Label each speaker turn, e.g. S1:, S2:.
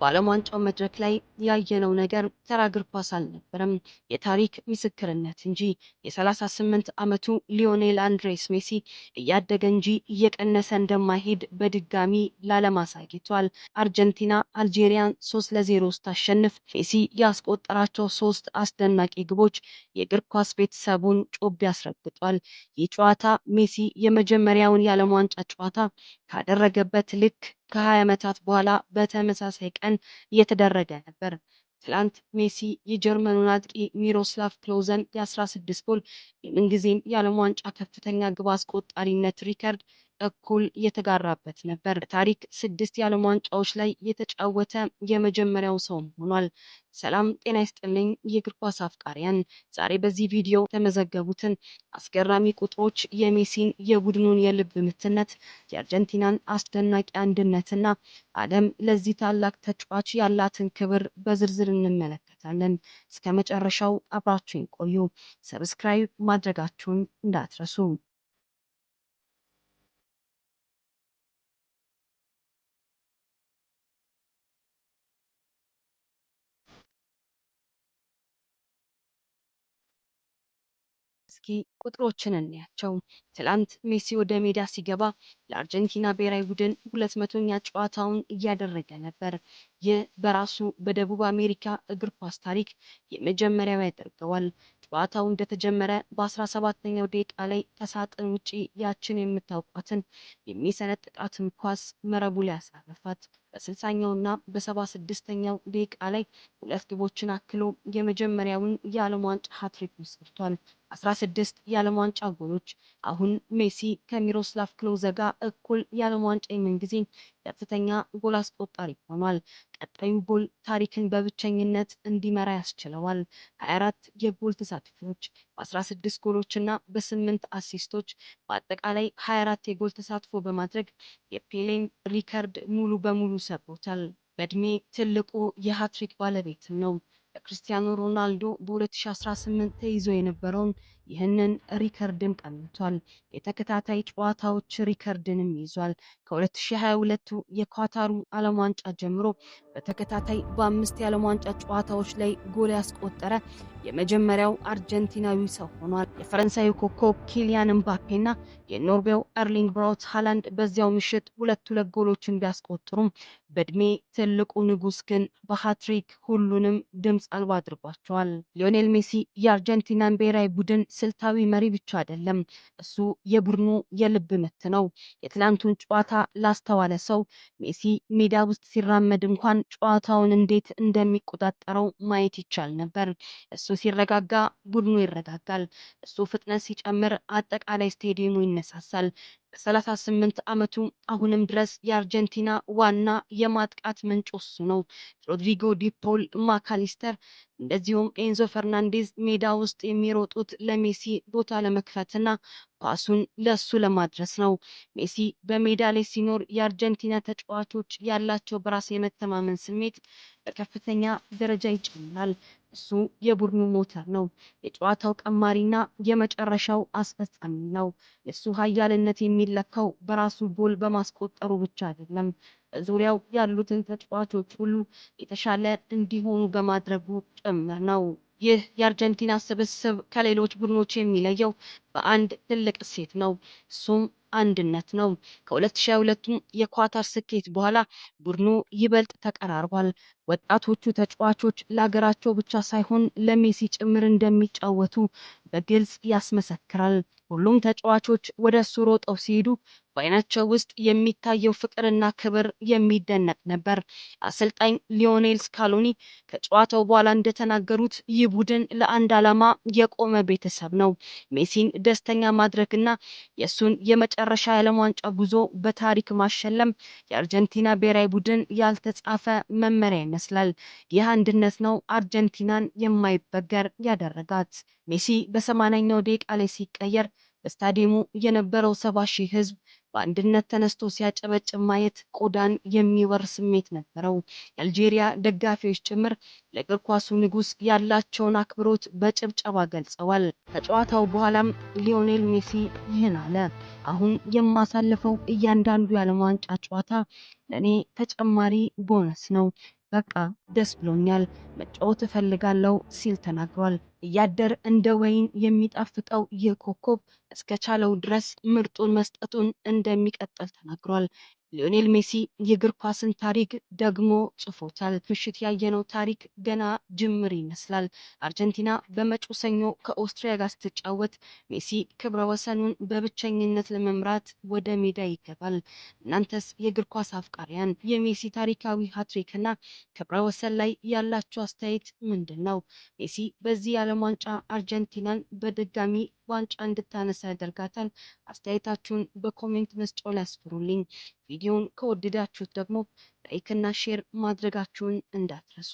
S1: በዓለም ዋንጫው መድረክ ላይ ያየነው ነገር ተራ እግር ኳስ አልነበረም፣ የታሪክ ምስክርነት እንጂ። የ38 ዓመቱ ሊዮኔል አንድሬስ ሜሲ እያደገ እንጂ እየቀነሰ እንደማይሄድ በድጋሚ ለዓለም አሳይቷል። አርጀንቲና አልጄሪያን 3-0 ስታሸንፍ ሜሲ ያስቆጠራቸው 3 አስደናቂ ግቦች የእግር ኳስ ቤተሰቡን ጮቤ ያስረግጧል። ይህ ጨዋታ ሜሲ የመጀመሪያውን የዓለም ዋንጫ ጨዋታ ካደረገበት ልክ ከ20 ዓመታት በኋላ በተመሳሳይ ቀን እየተደረገ ነበር። ትላንት ሜሲ የጀርመኑን አጥቂ ሚሮስላቭ ክሎዘን የ16 ጎል የምንጊዜም የዓለም ዋንጫ ከፍተኛ ግብ አስቆጣሪነት ሪከርድ እኩል የተጋራበት ነበር። በታሪክ 6 የዓለም ዋንጫዎች ላይ የተጫወተ የመጀመሪያው ሰው ሆኗል። ሰላም ጤና ይስጥልኝ የእግር ኳስ አፍቃሪያን፣ ዛሬ በዚህ ቪዲዮ የተመዘገቡትን አስገራሚ ቁጥሮች፣ የሜሲን የቡድኑን የልብ ምትነት፣ የአርጀንቲናን አስደናቂ አንድነትና ዓለም ለዚህ ታላቅ ተጫዋች ያላትን ክብር በዝርዝር እንመለከታለን። እስከ መጨረሻው አብራችሁን ቆዩ። ሰብስክራይብ ማድረጋችሁን እንዳትረሱ። እስኪ ቁጥሮችን እንያቸው። ትላንት ሜሲ ወደ ሜዳ ሲገባ ለአርጀንቲና ብሔራዊ ቡድን 200ኛ ጨዋታውን እያደረገ ነበር። ይህ በራሱ በደቡብ አሜሪካ እግር ኳስ ታሪክ የመጀመሪያው ያደርገዋል። ጨዋታው እንደተጀመረ በ17ኛው ደቂቃ ላይ ከሳጥን ውጪ ያችን የምታውቋትን የሚሰነጥቃትን ኳስ መረቡ ላይ ያሳረፋት። በ60ኛውና በ76ኛው ደቂቃ ላይ 2 ግቦችን አክሎ የመጀመሪያውን የዓለም ዋንጫ ሃትሪክ ሰርቷል። 16 የዓለም ዋንጫ ጎሎች። አሁን ሜሲ ከሚሮስላቭ ክሎዘ ጋር እኩል የዓለም ዋንጫ የምንጊዜ ከፍተኛ ጎል አስቆጣሪ ሆኗል። ቀጣዩ ጎል ታሪክን በብቸኝነት እንዲመራ ያስችለዋል። 24 የጎል ተሳትፎች በ16 ጎሎችና በ8 አሲስቶች በአጠቃላይ 24 የጎል ተሳትፎ በማድረግ የፔሌን ሪከርድ ሙሉ በሙሉ ሰብሮታል። በእድሜ ትልቁ የሃትሪክ ባለቤት ነው። ክርስቲያኖ ሮናልዶ በ2018 ተይዞ የነበረውን ይህንን ሪከርድን ቀምቷል። የተከታታይ ጨዋታዎች ሪከርድንም ይዟል። ከ2022 የኳታሩ ዓለም ዋንጫ ጀምሮ በተከታታይ በ5 የዓለም ዋንጫ ጨዋታዎች ላይ ጎል ያስቆጠረ የመጀመሪያው አርጀንቲናዊ ሰው ሆኗል። የፈረንሳዩ ኮከብ ኪሊያን ምባፔና የኖርዌው ኤርሊንግ ብራውት ሃላንድ በዚያው ምሽት 2 ጎሎችን ቢያስቆጥሩም በእድሜ ትልቁ ንጉስ ግን በሃትሪክ ሁሉንም ድምፅ አልባ አድርጓቸዋል። ሊዮኔል ሜሲ የአርጀንቲናን ብሔራዊ ቡድን ስልታዊ መሪ ብቻ አይደለም፣ እሱ የቡድኑ የልብ ምት ነው። የትላንቱን ጨዋታ ላስተዋለ ሰው ሜሲ ሜዳ ውስጥ ሲራመድ እንኳን ጨዋታውን እንዴት እንደሚቆጣጠረው ማየት ይቻል ነበር። እሱ ሲረጋጋ ቡድኑ ይረጋጋል። እሱ ፍጥነት ሲጨምር አጠቃላይ ስቴዲየሙ ይነሳሳል። በ38 ዓመቱ አሁንም ድረስ የአርጀንቲና ዋና የማጥቃት ምንጭ እሱ ነው። ሮድሪጎ ዲፖል፣ ማካሊስተር እንደዚሁም ኤንዞ ፈርናንዴዝ ሜዳ ውስጥ የሚሮጡት ለሜሲ ቦታ ለመክፈትና ፓሱን ለሱ ለማድረስ ነው። ሜሲ በሜዳ ላይ ሲኖር የአርጀንቲና ተጫዋቾች ያላቸው በራስ የመተማመን ስሜት በከፍተኛ ደረጃ ይጨምራል። እሱ የቡድኑ ሞተር ነው። የጨዋታው ቀማሪና የመጨረሻው አስፈጻሚ ነው። የሱ ኃያልነት የሚለካው በራሱ ጎል በማስቆጠሩ ብቻ አይደለም፣ ዙሪያው ያሉትን ተጫዋቾች ሁሉ የተሻለ እንዲሆኑ በማድረጉ ጭምር ነው። ይህ የአርጀንቲና ስብስብ ከሌሎች ቡድኖች የሚለየው በአንድ ትልቅ እሴት ነው። እሱም አንድነት ነው። ከ2022 የኳታር ስኬት በኋላ ቡድኑ ይበልጥ ተቀራርቧል። ወጣቶቹ ተጫዋቾች ለሀገራቸው ብቻ ሳይሆን ለሜሲ ጭምር እንደሚጫወቱ በግልጽ ያስመሰክራል። ሁሉም ተጫዋቾች ወደ እሱ ሮጠው ሲሄዱ በአይናቸው ውስጥ የሚታየው ፍቅርና ክብር የሚደነቅ ነበር። አሰልጣኝ ሊዮኔል ስካሎኒ ከጨዋታው በኋላ እንደተናገሩት ይህ ቡድን ለአንድ ዓላማ የቆመ ቤተሰብ ነው። ሜሲን ደስተኛ ማድረግና የእሱን የመጨረሻ የዓለም ዋንጫ ጉዞ በታሪክ ማሸለም የአርጀንቲና ብሔራዊ ቡድን ያልተጻፈ መመሪያ ይመስላል። ይህ አንድነት ነው አርጀንቲናን የማይበገር ያደረጋት። ሜሲ በ80ኛው ደቂቃ ላይ ሲቀየር በስታዲየሙ የነበረው 70,000 ህዝብ በአንድነት ተነስቶ ሲያጨበጭብ ማየት ቆዳን የሚወር ስሜት ነበረው። የአልጄሪያ ደጋፊዎች ጭምር ለእግር ኳሱ ንጉስ ያላቸውን አክብሮት በጭብጨባ ገልጸዋል። ከጨዋታው በኋላም ሊዮኔል ሜሲ ይህን አለ። አሁን የማሳልፈው እያንዳንዱ የዓለም ዋንጫ ጨዋታ ለእኔ ተጨማሪ ቦነስ ነው። በቃ ደስ ብሎኛል፣ መጫወት እፈልጋለሁ ሲል ተናግሯል። እያደር እንደ ወይን የሚጣፍጠው ይህ ኮከብ እስከቻለው ድረስ ምርጡን መስጠቱን እንደሚቀጥል ተናግሯል። ሊዮኔል ሜሲ የእግር ኳስን ታሪክ ደግሞ ጽፎታል። ምሽት ያየነው ታሪክ ገና ጅምር ይመስላል። አርጀንቲና በመጪው ሰኞ ከኦስትሪያ ጋር ስትጫወት ሜሲ ክብረ ወሰኑን በብቸኝነት ለመምራት ወደ ሜዳ ይገባል። እናንተስ የእግር ኳስ አፍቃሪያን የሜሲ ታሪካዊ ሃትሪክና ክብረ ወሰን ላይ ያላችሁ አስተያየት ምንድን ነው? ሜሲ በዚህ የዓለም ዋንጫ አርጀንቲናን በድጋሚ ዋንጫ እንድታነሳ ያደርጋታል? አስተያየታችሁን በኮሜንት መስጫው ላይ አስፍሩልኝ። ቪዲዮውን ከወደዳችሁት ደግሞ ላይክ እና ሼር ማድረጋችሁን እንዳትረሱ።